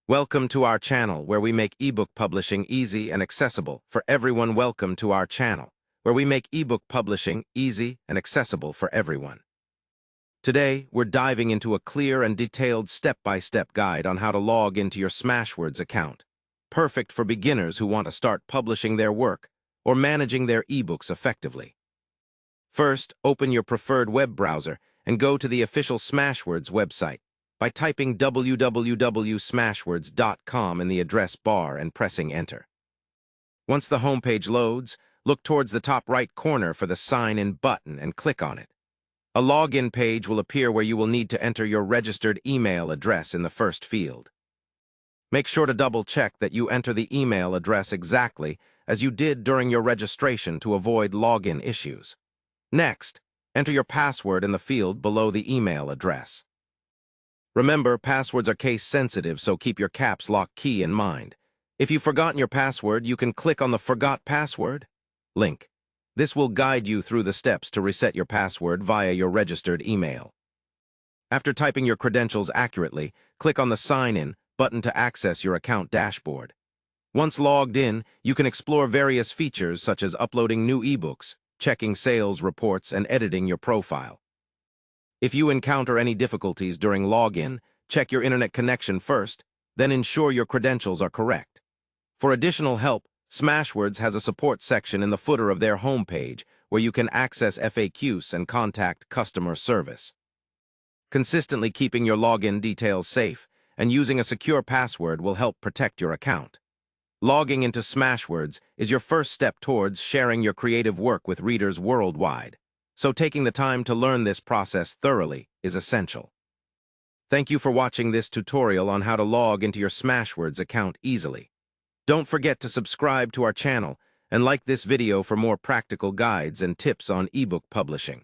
Welcome to our channel, where we make ebook publishing easy and accessible for everyone. Welcome to our channel, where we make ebook publishing easy and accessible for everyone. Today, we're diving into a clear and detailed step-by-step guide on how to log into your Smashwords account, perfect for beginners who want to start publishing their work or managing their ebooks effectively. First, open your preferred web browser and go to the official Smashwords website by typing www.smashwords.com in the address bar and pressing Enter. Once the homepage loads, look towards the top right corner for the Sign In button and click on it. A login page will appear where you will need to enter your registered email address in the first field. Make sure to double-check that you enter the email address exactly as you did during your registration to avoid login issues. Next, enter your password in the field below the email address. Remember, passwords are case-sensitive, so keep your caps lock key in mind. If you've forgotten your password, you can click on the Forgot Password link. This will guide you through the steps to reset your password via your registered email. After typing your credentials accurately, click on the Sign In button to access your account dashboard. Once logged in, you can explore various features such as uploading new ebooks, checking sales reports, and editing your profile. If you encounter any difficulties during login, check your internet connection first, then ensure your credentials are correct. For additional help, Smashwords has a support section in the footer of their homepage where you can access FAQs and contact customer service. Consistently keeping your login details safe and using a secure password will help protect your account. Logging into Smashwords is your first step towards sharing your creative work with readers worldwide, so taking the time to learn this process thoroughly is essential. Thank you for watching this tutorial on how to log into your Smashwords account easily. Don't forget to subscribe to our channel and like this video for more practical guides and tips on ebook publishing.